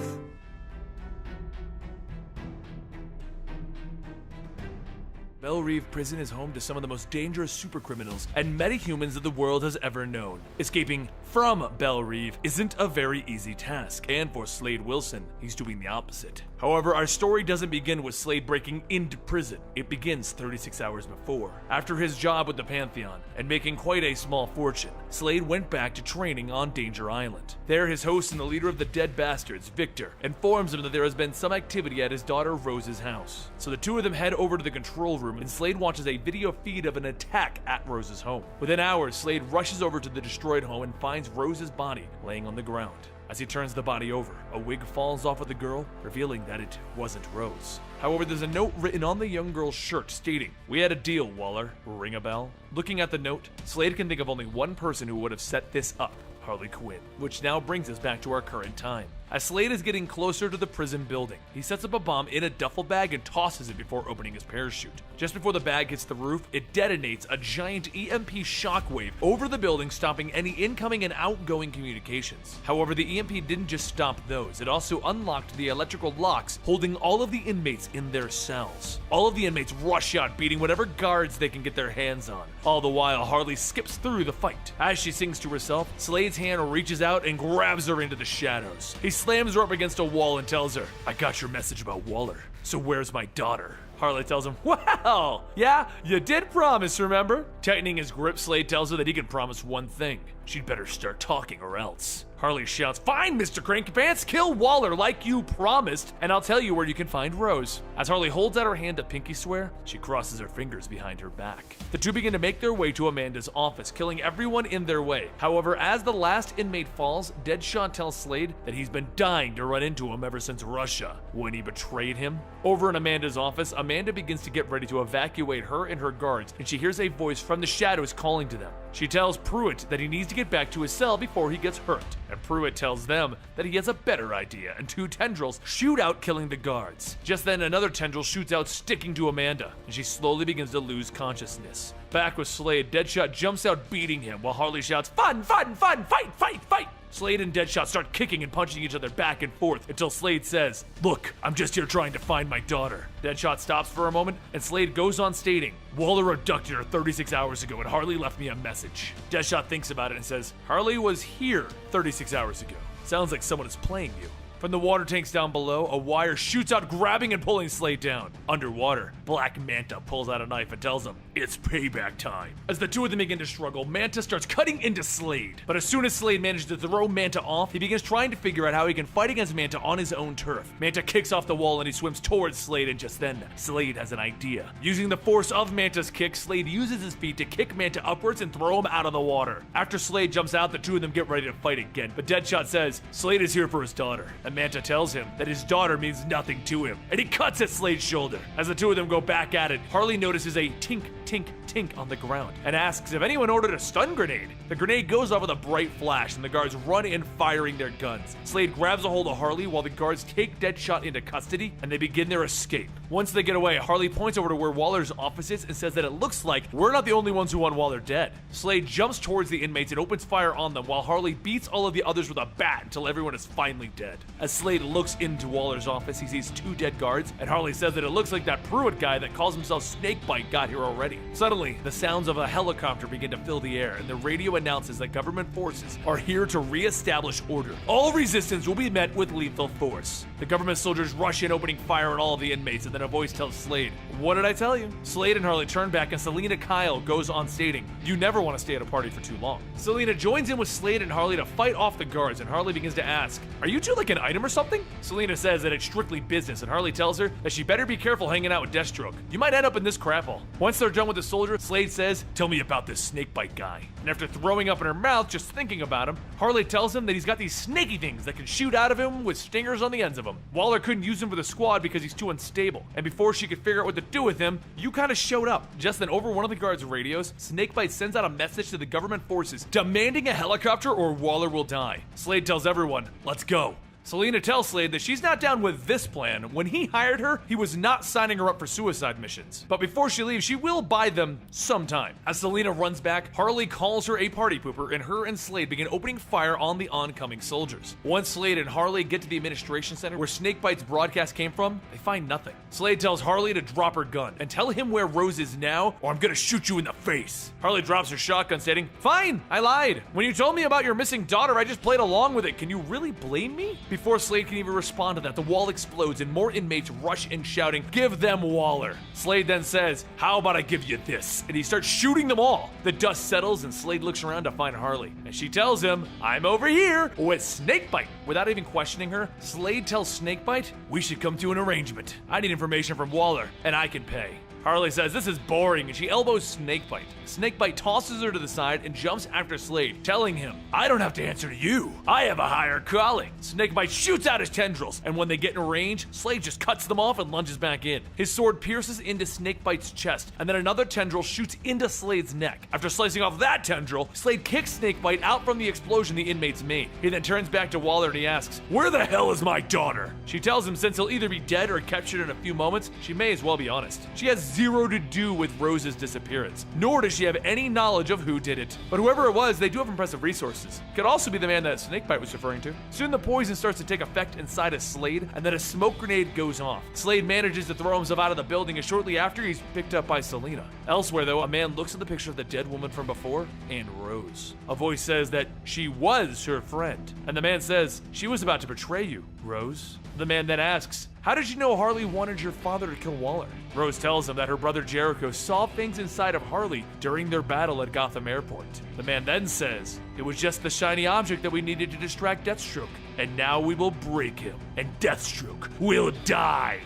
Belle Reve Prison is home to some of the most dangerous supercriminals and metahumans that the world has ever known. Escaping from Belle Reve isn't a very easy task, and for Slade Wilson, he's doing the opposite. However, our story doesn't begin with Slade breaking into prison. It begins 36 hours before. After his job with the Pantheon and making quite a small fortune, Slade went back to training on Danger Island. There, his host and the leader of the Dead Bastards, Victor, informs him that there has been some activity at his daughter Rose's house. So the two of them head over to the control room, and Slade watches a video feed of an attack at Rose's home. Within hours, Slade rushes over to the destroyed home and finds Rose's body laying on the ground. As he turns the body over, a wig falls off of the girl, revealing that it wasn't Rose. However, there's a note written on the young girl's shirt stating, "We had a deal, Waller. Ring a bell?" Looking at the note, Slade can think of only one person who would have set this up: Harley Quinn. Which now brings us back to our current time. As Slade is getting closer to the prison building, he sets up a bomb in a duffel bag and tosses it before opening his parachute. Just before the bag hits the roof, it detonates a giant EMP shockwave over the building, stopping any incoming and outgoing communications. However, the EMP didn't just stop those, it also unlocked the electrical locks holding all of the inmates in their cells. All of the inmates rush out, beating whatever guards they can get their hands on. All the while, Harley skips through the fight. As she sings to herself, Slade's hand reaches out and grabs her into the shadows. He slams her up against a wall and tells her, "I got your message about Waller, so where's my daughter?" Harley tells him, "Well, yeah, you did promise, remember?" Tightening his grip, Slade tells her that he can promise one thing: She'd better start talking or else. Harley shouts, "Fine, Mr. Cranky Pants, kill Waller like you promised, and I'll tell you where you can find Rose." As Harley holds out her hand to pinky swear, she crosses her fingers behind her back. The two begin to make their way to Amanda's office, killing everyone in their way. However, as the last inmate falls, Deadshot tells Slade that he's been dying to run into him ever since Russia, when he betrayed him. Over in Amanda's office, Amanda begins to get ready to evacuate her and her guards, and she hears a voice from the shadows calling to them. She tells Pruitt that he needs to get back to his cell before he gets hurt, and Pruitt tells them that he has a better idea, and two tendrils shoot out, killing the guards. Just then, another tendril shoots out, sticking to Amanda, and she slowly begins to lose consciousness. Back with Slade, Deadshot jumps out, beating him, while Harley shouts, "Fun, fun, fun, fight, fight, fight!" Slade and Deadshot start kicking and punching each other back and forth until Slade says, "Look, I'm just here trying to find my daughter." Deadshot stops for a moment, and Slade goes on stating, "Waller abducted her 36 hours ago, and Harley left me a message." Deadshot thinks about it and says, "Harley was here 36 hours ago. Sounds like someone is playing you." From the water tanks down below, a wire shoots out, grabbing and pulling Slade down. Underwater, Black Manta pulls out a knife and tells him, "It's payback time." As the two of them begin to struggle, Manta starts cutting into Slade. But as soon as Slade manages to throw Manta off, he begins trying to figure out how he can fight against Manta on his own turf. Manta kicks off the wall and he swims towards Slade, and just then, Slade has an idea. Using the force of Manta's kick, Slade uses his feet to kick Manta upwards and throw him out of the water. After Slade jumps out, the two of them get ready to fight again, but Deadshot says Slade is here for his daughter, and Manta tells him that his daughter means nothing to him, and he cuts at Slade's shoulder. As the two of them go back at it, Harley notices a tink, tink, tink on the ground and asks if anyone ordered a stun grenade. The grenade goes off with a bright flash, and the guards run in, firing their guns. Slade grabs a hold of Harley while the guards take Deadshot into custody, and they begin their escape. Once they get away, Harley points over to where Waller's office is and says that it looks like we're not the only ones who want Waller dead. Slade jumps towards the inmates and opens fire on them, while Harley beats all of the others with a bat until everyone is finally dead. As Slade looks into Waller's office, he sees two dead guards, and Harley says that it looks like that Pruitt guy that calls himself Snakebite got here already. Suddenly, the sounds of a helicopter begin to fill the air, and the radio announces that government forces are here to re-establish order. All resistance will be met with lethal force. The government soldiers rush in, opening fire on all of the inmates, and then a voice tells Slade, "What did I tell you?" Slade and Harley turn back, and Selena Kyle goes on stating, "You never want to stay at a party for too long." Selena joins in with Slade and Harley to fight off the guards, and Harley begins to ask, "Are you two like an item or something?" Selena says that it's strictly business, and Harley tells her that she better be careful hanging out with Deathstroke. You might end up in this crap hole. Once they're done with the soldier, Slade says, "Tell me about this Snakebite guy." And after throwing up in her mouth just thinking about him, Harley tells him that he's got these snaky things that can shoot out of him with stingers on the ends of them. Waller couldn't use him for the squad because he's too unstable, and before she could figure out what to do with him, you kind of showed up. Just then, over one of the guards' radios, Snakebite sends out a message to the government forces demanding a helicopter or Waller will die. Slade tells everyone, "Let's go." Selena tells Slade that she's not down with this plan. When he hired her, he was not signing her up for suicide missions. But before she leaves, she will buy them sometime. As Selena runs back, Harley calls her a party pooper, and her and Slade begin opening fire on the oncoming soldiers. Once Slade and Harley get to the administration center where Snakebite's broadcast came from, they find nothing. Slade tells Harley to drop her gun and tell him where Rose is now, or I'm gonna shoot you in the face. Harley drops her shotgun, stating, "Fine, I lied. When you told me about your missing daughter, I just played along with it. Can you really blame me?" Before Slade can even respond to that, the wall explodes and more inmates rush in shouting, "Give them Waller." Slade then says, "How about I give you this?" And he starts shooting them all. The dust settles and Slade looks around to find Harley, and she tells him, "I'm over here with Snakebite." Without even questioning her, Slade tells Snakebite, "We should come to an arrangement. I need information from Waller, and I can pay." Harley says this is boring, and she elbows Snakebite. Snakebite tosses her to the side and jumps after Slade, telling him, "I don't have to answer to you. I have a higher calling." Snakebite shoots out his tendrils, and when they get in range, Slade just cuts them off and lunges back in. His sword pierces into Snakebite's chest, and then another tendril shoots into Slade's neck. After slicing off that tendril, Slade kicks Snakebite out from the explosion the inmates made. He then turns back to Waller and he asks, "Where the hell is my daughter?" She tells him since he'll either be dead or captured in a few moments, she may as well be honest. She has zero to do with Rose's disappearance, nor does she have any knowledge of who did it. But whoever it was, they do have impressive resources. Could also be the man that Snakebite was referring to. Soon the poison starts to take effect inside of Slade, and then a smoke grenade goes off. Slade manages to throw himself out of the building, and shortly after, he's picked up by Selena. Elsewhere, though, a man looks at the picture of the dead woman from before, and Rose. A voice says that she was her friend, and the man says, "She was about to betray you, Rose." The man then asks, How did you know Harley wanted your father to kill Waller? Rose tells him that her brother Jericho saw things inside of Harley during their battle at Gotham Airport. The man then says, it was just the shiny object that we needed to distract Deathstroke, and now we will break him, and Deathstroke will die.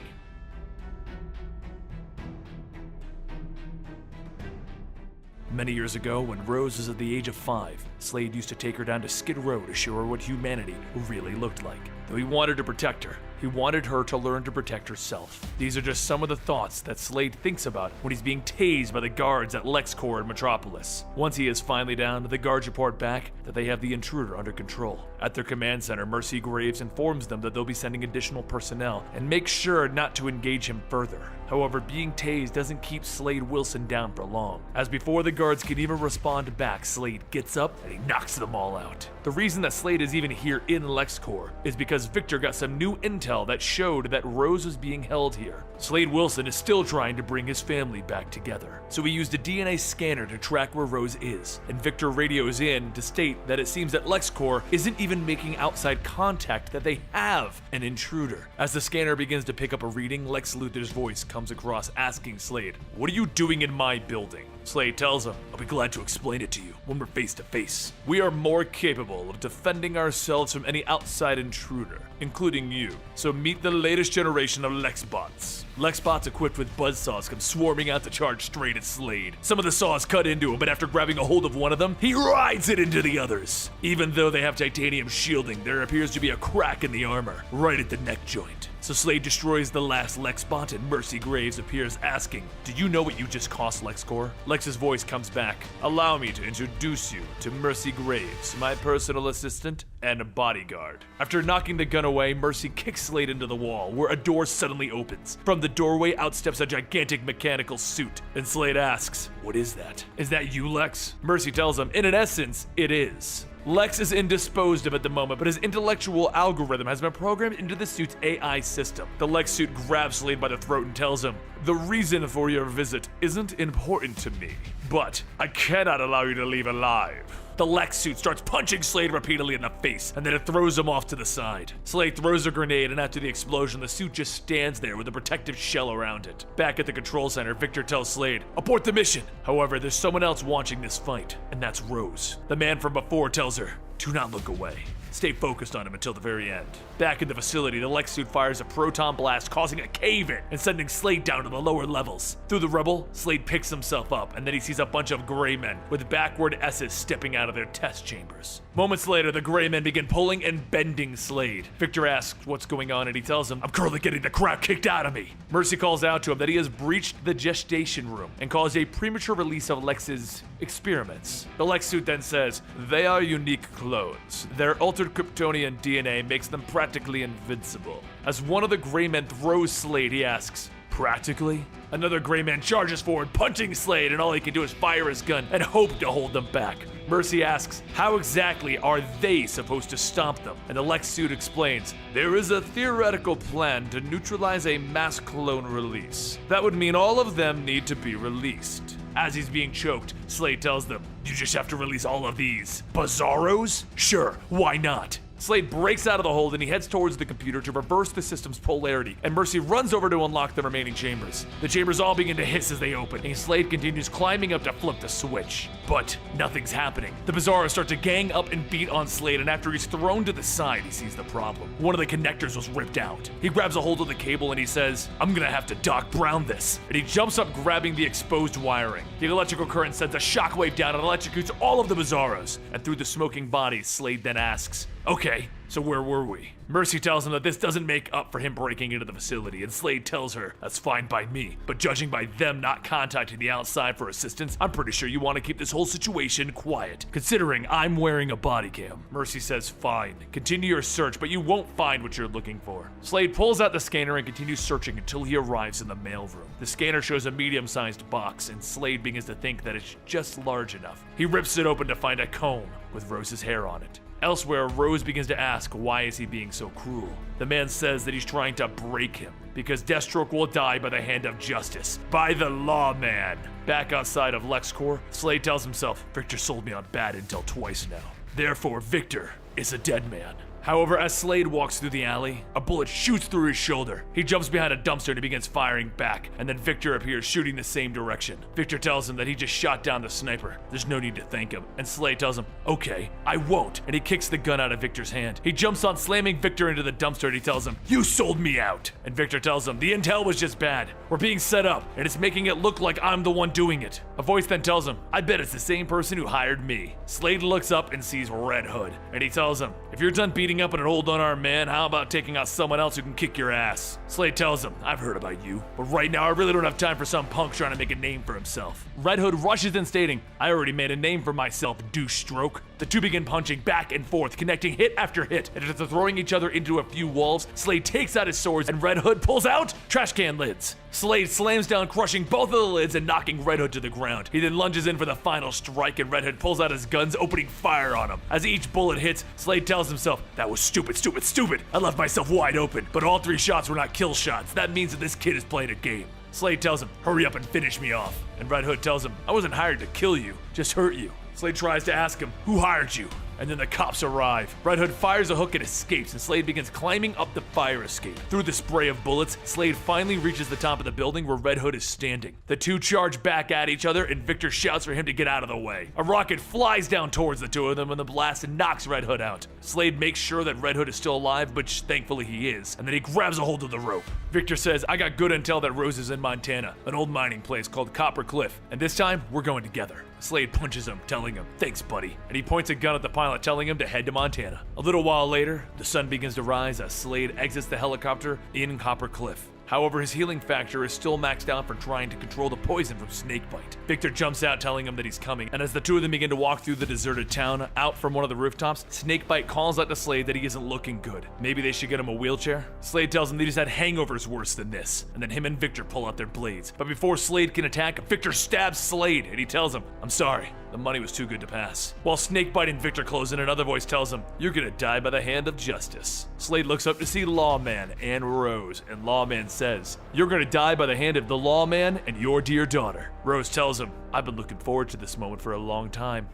Many years ago, when Rose was at the age of 5, Slade used to take her down to Skid Row to show her what humanity really looked like. Though he wanted to protect her, he wanted her to learn to protect herself. These are just some of the thoughts that Slade thinks about when he's being tased by the guards at LexCorp in Metropolis. Once he is finally down, the guards report back that they have the intruder under control. At their command center, Mercy Graves informs them that they'll be sending additional personnel and make sure not to engage him further. However, being tased doesn't keep Slade Wilson down for long, as before the guards can even respond back, Slade gets up and he knocks them all out. The reason that Slade is even here in LexCorp is because Victor got some new intel that showed that Rose was being held here. Slade Wilson is still trying to bring his family back together, so he used a DNA scanner to track where Rose is, and Victor radios in to state that it seems that LexCorp isn't even making outside contact, that they have an intruder. As the scanner begins to pick up a reading, Lex Luthor's voice comes across asking Slade, "What are you doing in my building?" Slade tells him, "I'll be glad to explain it to you when we're face to face. We are more capable of defending ourselves from any outside intruder, including you. So meet the latest generation of Lexbots." Lexbots equipped with buzzsaws come swarming out to charge straight at Slade. Some of the saws cut into him, but after grabbing a hold of one of them, he rides it into the others. Even though they have titanium shielding, there appears to be a crack in the armor, right at the neck joint. So Slade destroys the last Lexbot and Mercy Graves appears asking, "Do you know what you just cost LexCorp?" Lex's voice comes back, "Allow me to introduce you to Mercy Graves, my personal assistant and a bodyguard." After knocking the gun away, Mercy kicks Slade into the wall, where a door suddenly opens. From the doorway out steps a gigantic mechanical suit, and Slade asks, "What is that? Is that you, Lex?" Mercy tells him, in essence, it is. Lex is indisposed of at the moment, but his intellectual algorithm has been programmed into the suit's AI system. The Lex suit grabs Slade by the throat and tells him, "The reason for your visit isn't important to me, but I cannot allow you to leave alive." The Lex suit starts punching Slade repeatedly in the face, and then it throws him off to the side. Slade throws a grenade, and after the explosion, the suit just stands there with a protective shell around it. Back at the control center, Victor tells Slade, "Abort the mission." However, there's someone else watching this fight, and that's Rose. The man from before tells her, "Do not look away. Stay focused on him until the very end." Back in the facility, the Lex suit fires a proton blast, causing a cave-in and sending Slade down to the lower levels. Through the rubble, Slade picks himself up, and then he sees a bunch of gray men with backward S's stepping out of their test chambers. Moments later, the gray men begin pulling and bending Slade. Victor asks what's going on, and he tells him, "I'm currently getting the crap kicked out of me." Mercy calls out to him that he has breached the gestation room and caused a premature release of Lex's experiments. The Lex suit then says, "They are unique clones. Their altered Kryptonian DNA makes them practically invincible." As one of the gray men throws Slade, he asks, "Practically?" Another gray man charges forward, punching Slade, and all he can do is fire his gun and hope to hold them back. Mercy asks, how exactly are they supposed to stop them? And the Lex suit explains, "There is a theoretical plan to neutralize a mass clone release. That would mean all of them need to be released." As he's being choked, Slade tells them, "You just have to release all of these. Bizarros? Sure, why not?" Slade breaks out of the hold and he heads towards the computer to reverse the system's polarity, and Mercy runs over to unlock the remaining chambers. The chambers all begin to hiss as they open, and Slade continues climbing up to flip the switch. But nothing's happening. The Bizarros start to gang up and beat on Slade, and after he's thrown to the side, he sees the problem. One of the connectors was ripped out. He grabs a hold of the cable and he says, "I'm gonna have to Doc Brown this." And he jumps up, grabbing the exposed wiring. The electrical current sends a shockwave down and electrocutes all of the Bizarros. And through the smoking bodies, Slade then asks, "Okay, so where were we?" Mercy tells him that this doesn't make up for him breaking into the facility, and Slade tells her, "That's fine by me, but judging by them not contacting the outside for assistance, I'm pretty sure you want to keep this whole situation quiet, considering I'm wearing a body cam." Mercy says, "Fine, continue your search, but you won't find what you're looking for." Slade pulls out the scanner and continues searching until he arrives in the mailroom. The scanner shows a medium-sized box, and Slade begins to think that it's just large enough. He rips it open to find a comb with Rose's hair on it. Elsewhere, Rose begins to ask why is he being so cruel. The man says that he's trying to break him, because Deathstroke will die by the hand of justice, by the law man. Back outside of LexCorp, Slade tells himself, "Victor sold me on bad intel twice now. Therefore, Victor is a dead man." However, as Slade walks through the alley, a bullet shoots through his shoulder. He jumps behind a dumpster and he begins firing back, and then Victor appears shooting the same direction. Victor tells him that he just shot down the sniper. There's no need to thank him, and Slade tells him, okay, I won't, and he kicks the gun out of Victor's hand. He jumps on, slamming Victor into the dumpster, and he tells him, you sold me out. And Victor tells him, the intel was just bad. We're being set up, and it's making it look like I'm the one doing it. A voice then tells him, I bet it's the same person who hired me. Slade looks up and sees Red Hood, and he tells him, if you're done beating up on an old unarmed man, how about taking out someone else who can kick your ass? Slade tells him, I've heard about you, but right now I really don't have time for some punk trying to make a name for himself. Red Hood rushes in stating, I already made a name for myself, Deathstroke. The two begin punching back and forth, connecting hit after hit, and after throwing each other into a few walls, Slade takes out his swords and Red Hood pulls out trash can lids. Slade slams down, crushing both of the lids and knocking Red Hood to the ground. He then lunges in for the final strike, and Red Hood pulls out his guns, opening fire on him. As each bullet hits, Slade tells himself, that was stupid, stupid, stupid. I left myself wide open, but all 3 shots were not kill shots. That means that this kid is playing a game. Slade tells him, hurry up and finish me off. And Red Hood tells him, I wasn't hired to kill you, just hurt you. Slade tries to ask him, who hired you? And then the cops arrive. Red Hood fires a hook and escapes, and Slade begins climbing up the fire escape. Through the spray of bullets, Slade finally reaches the top of the building where Red Hood is standing. The two charge back at each other, and Victor shouts for him to get out of the way. A rocket flies down towards the two of them, and the blast knocks Red Hood out. Slade makes sure that Red Hood is still alive, which thankfully he is, and then he grabs a hold of the rope. Victor says, I got good intel that Rose is in Montana, an old mining place called Copper Cliff, and this time, we're going together. Slade punches him, telling him, thanks buddy, and he points a gun at the pilot, telling him to head to Montana. A little while later, the sun begins to rise as Slade exits the helicopter in Copper Cliff. However, his healing factor is still maxed out for trying to control the poison from snakebite. Victor jumps out, telling him that he's coming, and as the two of them begin to walk through the deserted town, out from one of the rooftops, Snakebite calls out to Slade that he isn't looking good. Maybe they should get him a wheelchair? Slade tells him that he's had hangovers worse than this, and then him and Victor pull out their blades. But before Slade can attack, Victor stabs Slade, and he tells him, I'm sorry. The money was too good to pass. While Snakebite and Victor close in, another voice tells him, you're gonna die by the hand of justice. Slade looks up to see Lawman and Rose, and Lawman says, you're gonna die by the hand of the Lawman and your dear daughter. Rose tells him, I've been looking forward to this moment for a long time.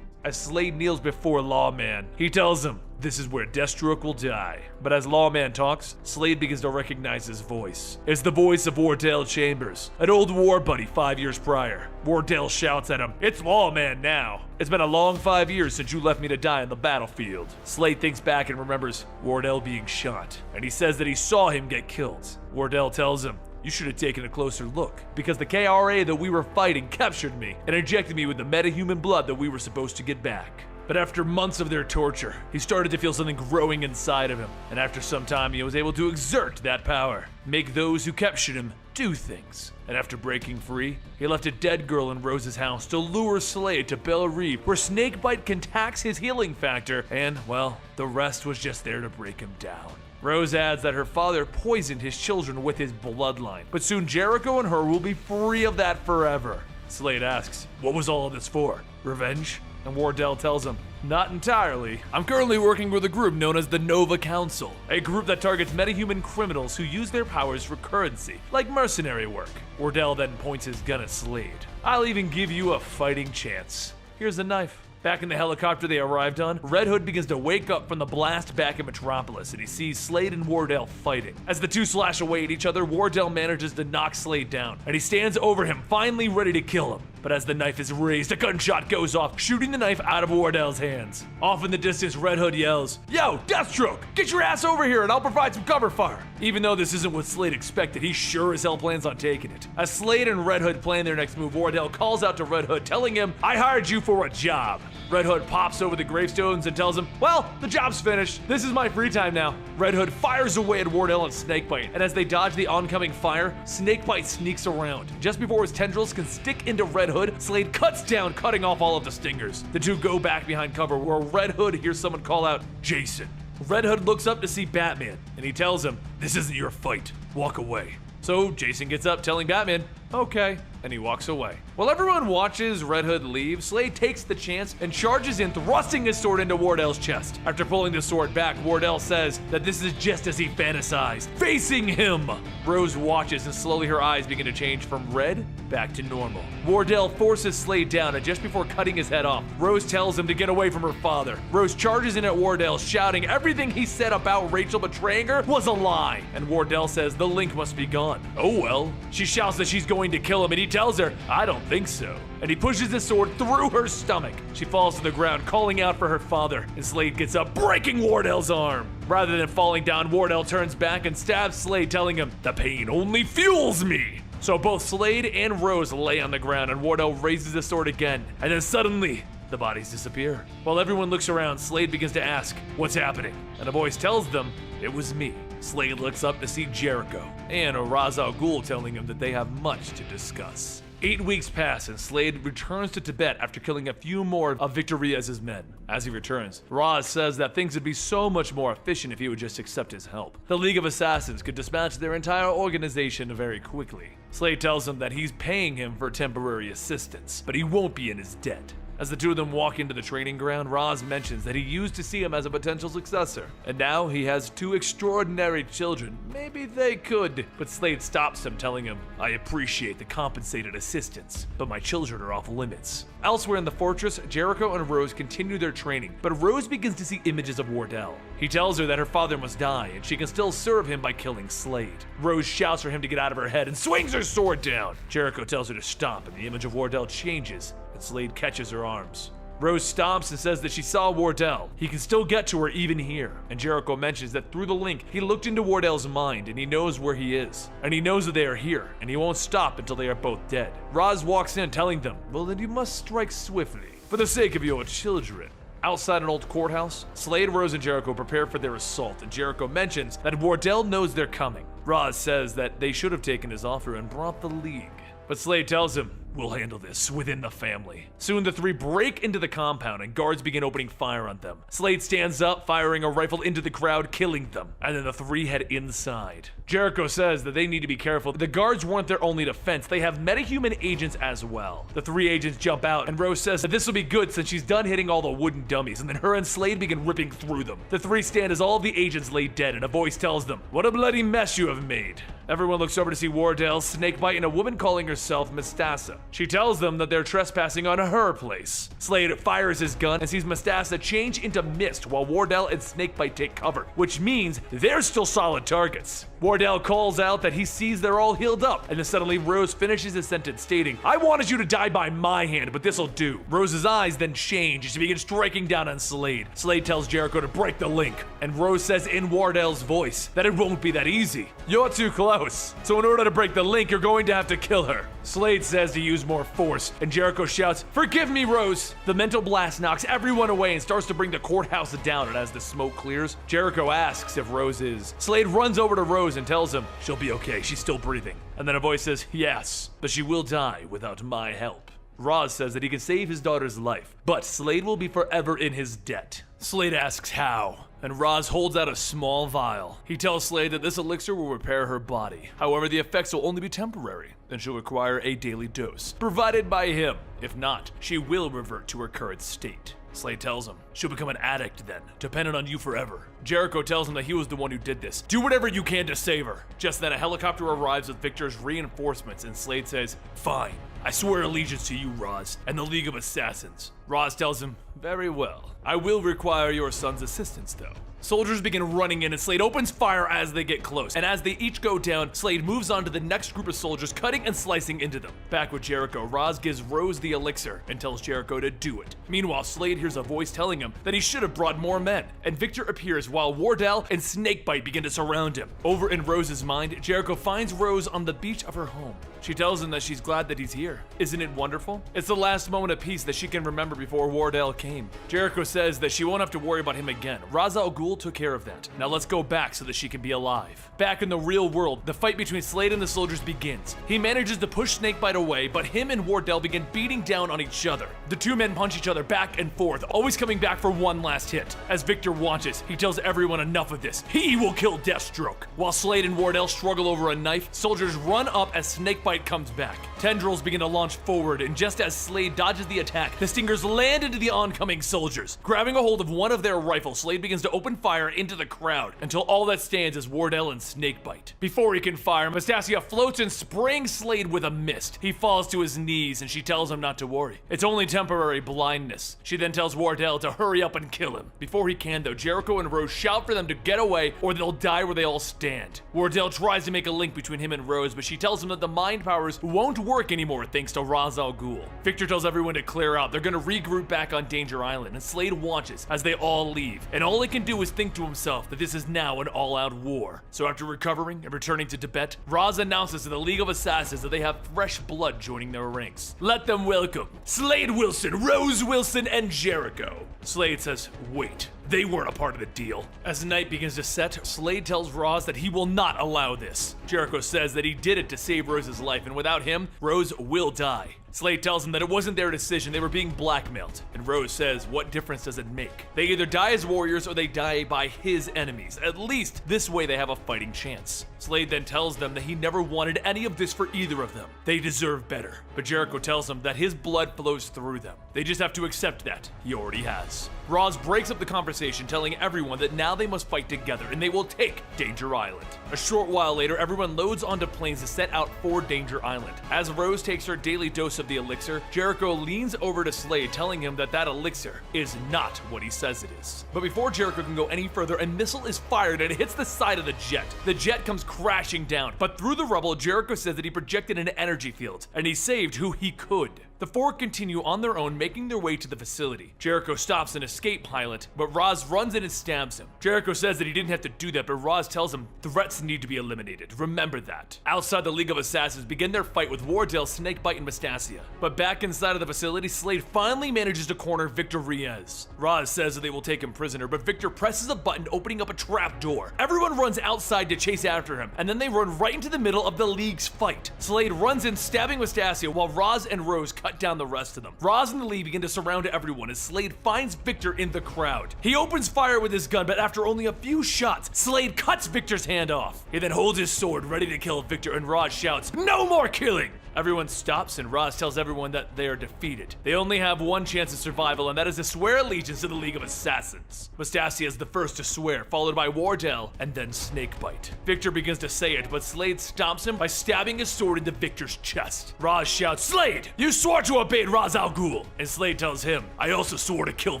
As Slade kneels before Lawman, he tells him, this is where Deathstroke will die. But as Lawman talks, Slade begins to recognize his voice. It's the voice of Wardell Chambers, an old war buddy 5 years prior. Wardell shouts at him, it's Lawman now. It's been a long 5 years since you left me to die on the battlefield. Slade thinks back and remembers Wardell being shot, and he says that he saw him get killed. Wardell tells him, you should have taken a closer look, because the KRA that we were fighting captured me and injected me with the metahuman blood that we were supposed to get back. But after months of their torture, he started to feel something growing inside of him, and after some time he was able to exert that power, make those who captured him do things. And after breaking free, he left a dead girl in Rose's house to lure Slade to Belle Reve, where Snakebite can tax his healing factor, and, well, the rest was just there to break him down. Rose adds that her father poisoned his children with his bloodline, but soon Jericho and her will be free of that forever. Slade asks, what was all of this for? Revenge? And Wardell tells him, not entirely. I'm currently working with a group known as the Nova Council, a group that targets metahuman criminals who use their powers for currency, like mercenary work. Wardell then points his gun at Slade. I'll even give you a fighting chance. Here's a knife. Back in the helicopter they arrived on, Red Hood begins to wake up from the blast back in Metropolis, and he sees Slade and Wardell fighting. As the two slash away at each other, Wardell manages to knock Slade down, and he stands over him, finally ready to kill him. But as the knife is raised, a gunshot goes off, shooting the knife out of Wardell's hands. Off in the distance, Red Hood yells, Yo, Deathstroke, get your ass over here and I'll provide some cover fire. Even though this isn't what Slade expected, he sure as hell plans on taking it. As Slade and Red Hood plan their next move, Wardell calls out to Red Hood, telling him, I hired you for a job. Red Hood pops over the gravestones and tells him, well, the job's finished. This is my free time now. Red Hood fires away at Wardell and Snakebite, and as they dodge the oncoming fire, Snakebite sneaks around. Just before his tendrils can stick into Red Hood, Slade cuts down, cutting off all of the stingers. The two go back behind cover where Red Hood hears someone call out, Jason. Red Hood looks up to see Batman, and he tells him, this isn't your fight. Walk away. So Jason gets up, telling Batman, okay, and he walks away. While everyone watches Red Hood leave, Slade takes the chance and charges in, thrusting his sword into Wardell's chest. After pulling the sword back, Wardell says that this is just as he fantasized, facing him. Rose watches and slowly her eyes begin to change from red back to normal. Wardell forces Slade down, and just before cutting his head off, Rose tells him to get away from her father. Rose charges in at Wardell, shouting everything he said about Rachel betraying her was a lie, and Wardell says the link must be gone. Oh well. She shouts that she's going to kill him, and he tells her, I don't think so. And he pushes his sword through her stomach. She falls to the ground, calling out for her father, and Slade gets up, breaking Wardell's arm. Rather than falling down, Wardell turns back and stabs Slade, telling him, the pain only fuels me. So both Slade and Rose lay on the ground, and Wardell raises his sword again, and then suddenly, the bodies disappear. While everyone looks around, Slade begins to ask, what's happening? And a voice tells them, it was me. Slade looks up to see Jericho, and Ra's al Ghul telling him that they have much to discuss. 8 weeks pass, and Slade returns to Tibet after killing a few more of Victor Riaz's men. As he returns, Raz says that things would be so much more efficient if he would just accept his help. The League of Assassins could dispatch their entire organization very quickly. Slade tells him that he's paying him for temporary assistance, but he won't be in his debt. As the two of them walk into the training ground, Raz mentions that he used to see him as a potential successor, and now he has 2 extraordinary children. Maybe they could. But Slade stops him, telling him, I appreciate the compensated assistance, but my children are off limits. Elsewhere in the fortress, Jericho and Rose continue their training, but Rose begins to see images of Wardell. He tells her that her father must die, and she can still serve him by killing Slade. Rose shouts for him to get out of her head and swings her sword down. Jericho tells her to stop, and the image of Wardell changes, and Slade catches her arms. Rose stomps and says that she saw Wardell. He can still get to her even here. And Jericho mentions that through the link, he looked into Wardell's mind and he knows where he is. And he knows that they are here, and he won't stop until they are both dead. Raz walks in telling them, well then you must strike swiftly, for the sake of your children. Outside an old courthouse, Slade, Rose, and Jericho prepare for their assault, and Jericho mentions that Wardell knows they're coming. Raz says that they should have taken his offer and brought the League. But Slade tells him, we'll handle this within the family. Soon the 3 break into the compound and guards begin opening fire on them. Slade stands up, firing a rifle into the crowd, killing them. And then the 3 head inside. Jericho says that they need to be careful. The guards weren't their only defense. They have metahuman agents as well. The 3 agents jump out, and Rose says that this will be good since she's done hitting all the wooden dummies, and then her and Slade begin ripping through them. The 3 stand as all of the agents lay dead, and a voice tells them, what a bloody mess you have made. Everyone looks over to see Wardell, Snakebite, and a woman calling herself Mustasa. She tells them that they're trespassing on her place. Slade fires his gun and sees Mustasa change into mist while Wardell and Snakebite take cover, which means they're still solid targets. Wardell calls out that he sees they're all healed up, and then suddenly Rose finishes his sentence stating, I wanted you to die by my hand, but this'll do. Rose's eyes then change and she begins striking down on Slade. Slade tells Jericho to break the link, and Rose says in Wardell's voice that it won't be that easy. You're too close, so in order to break the link, you're going to have to kill her. Slade says to use more force, and Jericho shouts, forgive me, Rose! The mental blast knocks everyone away and starts to bring the courthouse down, and as the smoke clears, Jericho asks if Rose is. Slade runs over to Rose and tells him, she'll be okay, she's still breathing. And then a voice says, yes, but she will die without my help. Raz says that he can save his daughter's life, but Slade will be forever in his debt. Slade asks how, and Raz holds out a small vial. He tells Slade that this elixir will repair her body. However, the effects will only be temporary, and she'll require a daily dose, provided by him. If not, she will revert to her current state. Slade tells him, she'll become an addict then, dependent on you forever. Jericho tells him that he was the one who did this. Do whatever you can to save her. Just then a helicopter arrives with Victor's reinforcements, and Slade says, fine, I swear allegiance to you, Raz, and the League of Assassins. Raz tells him, very well. I will require your son's assistance though. Soldiers begin running in and Slade opens fire as they get close. And as they each go down, Slade moves on to the next group of soldiers, cutting and slicing into them. Back with Jericho, Raz gives Rose the elixir and tells Jericho to do it. Meanwhile, Slade hears a voice telling him that he should have brought more men. And Victor appears while Wardell and Snakebite begin to surround him. Over in Rose's mind, Jericho finds Rose on the beach of her home. She tells him that she's glad that he's here. Isn't it wonderful? It's the last moment of peace that she can remember before Wardell came. came. Jericho says that she won't have to worry about him again. Ra's al Ghul took care of that. Now let's go back so that she can be alive. Back in the real world, the fight between Slade and the soldiers begins. He manages to push Snakebite away, but him and Wardell begin beating down on each other. The two men punch each other back and forth, always coming back for one last hit. As Victor watches, he tells everyone enough of this. He will kill Deathstroke. While Slade and Wardell struggle over a knife, soldiers run up as Snakebite comes back. Tendrils begin to launch forward, and just as Slade dodges the attack, the stingers land into the oncoming soldiers. Grabbing a hold of one of their rifles, Slade begins to open fire into the crowd until all that stands is Wardell and Snakebite. Before he can fire, Mustasia floats and springs Slade with a mist. He falls to his knees and she tells him not to worry. It's only temporary blindness. She then tells Wardell to hurry up and kill him. Before he can though, Jericho and Rose shout for them to get away or they'll die where they all stand. Wardell tries to make a link between him and Rose, but she tells him that the mind powers won't work anymore thanks to Ra's al Ghul. Victor tells everyone to clear out. They're gonna regroup back on Danger Island, and Slade watches as they all leave. And all he can do is think to himself that this is now an all-out war. So after recovering and returning to Tibet, Ra's announces to the League of Assassins that they have fresh blood joining their ranks. Let them welcome Slade Wilson, Rose Wilson, and Jericho. Slade says, wait. They weren't a part of the deal. As the night begins to set, Slade tells Ra's that he will not allow this. Jericho says that he did it to save Rose's life, and without him, Rose will die. Slade tells him that it wasn't their decision, they were being blackmailed. And Rose says, what difference does it make? They either die as warriors or they die by his enemies. At least this way they have a fighting chance. Slade then tells them that he never wanted any of this for either of them. They deserve better. But Jericho tells them that his blood flows through them. They just have to accept that. He already has. Ra's breaks up the conversation, telling everyone that now they must fight together and they will take Danger Island. A short while later, everyone loads onto planes to set out for Danger Island. As Rose takes her daily dose of the elixir, Jericho leans over to Slade, telling him that that elixir is not what he says it is. But before Jericho can go any further, a missile is fired and it hits the side of the jet. The jet comes crashing down, but through the rubble, Jericho says that he projected an energy field, and he saved who he could. The four continue on their own, making their way to the facility. Jericho stops an escape pilot, but Ra's runs in and stabs him. Jericho says that he didn't have to do that, but Ra's tells him threats need to be eliminated. Remember that. Outside, the League of Assassins begin their fight with Wardell, Snakebite, and Mustasia. But back inside of the facility, Slade finally manages to corner Victor Reyes. Ra's says that they will take him prisoner, but Victor presses a button, opening up a trap door. Everyone runs outside to chase after him, and then they run right into the middle of the League's fight. Slade runs in, stabbing Mustasia, while Ra's and Rose cut down the rest of them. Ra's and the League begin to surround everyone as Slade finds Victor in the crowd. He opens fire with his gun, but after only a few shots, Slade cuts Victor's hand off. He then holds his sword ready to kill Victor, and Ra's shouts, "No more killing!" Everyone stops, and Ra's tells everyone that they are defeated. They only have one chance of survival, and that is to swear allegiance to the League of Assassins. Mustasia is the first to swear, followed by Wardell, and then Snakebite. Victor begins to say it, but Slade stops him by stabbing his sword into Victor's chest. Ra's shouts, "Slade, you swore to obey Ra's al Ghul!" And Slade tells him, "I also swore to kill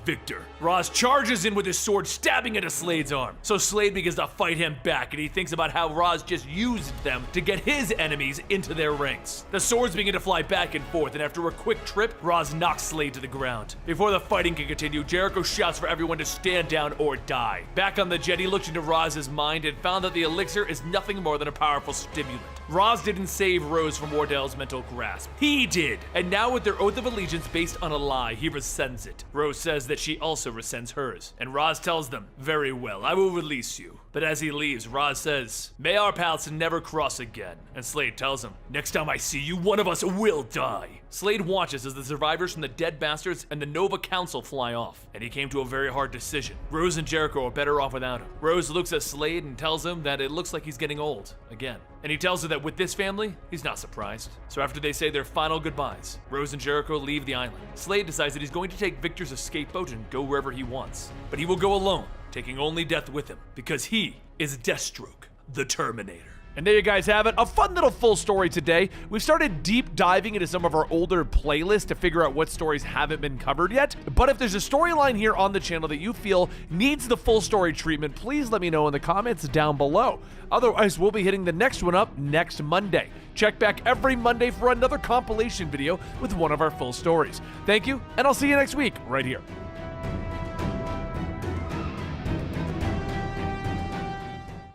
Victor." Ra's charges in with his sword, stabbing into Slade's arm. So Slade begins to fight him back, and he thinks about how Ra's just used them to get his enemies into their ranks. The swords begin to fly back and forth, and after a quick trip, Ra's knocks Slade to the ground. Before the fighting can continue, Jericho shouts for everyone to stand down or die. Back on the jet, he looked into Raz's mind and found that the elixir is nothing more than a powerful stimulant. Raz didn't save Rose from Wardell's mental grasp. He did! And now with their oath of allegiance based on a lie, he resents it. Rose says that she also resents hers, and Raz tells them, "Very well, I will release you." But as he leaves, Raz says, "May our paths never cross again." And Slade tells him, "Next time I see you, one of us will die." Slade watches as the survivors from the Dead Bastards and the Nova Council fly off, and he came to a very hard decision. Rose and Jericho are better off without him. Rose looks at Slade and tells him that it looks like he's getting old, again. And he tells her that with this family, he's not surprised. So after they say their final goodbyes, Rose and Jericho leave the island. Slade decides that he's going to take Victor's escape boat and go wherever he wants. But he will go alone, taking only death with him, because he is Deathstroke, the Terminator. And there you guys have it, a fun little full story today. We've started deep diving into some of our older playlists to figure out what stories haven't been covered yet. But if there's a storyline here on the channel that you feel needs the full story treatment, please let me know in the comments down below. Otherwise, we'll be hitting the next one up next Monday. Check back every Monday for another compilation video with one of our full stories. Thank you, and I'll see you next week right here.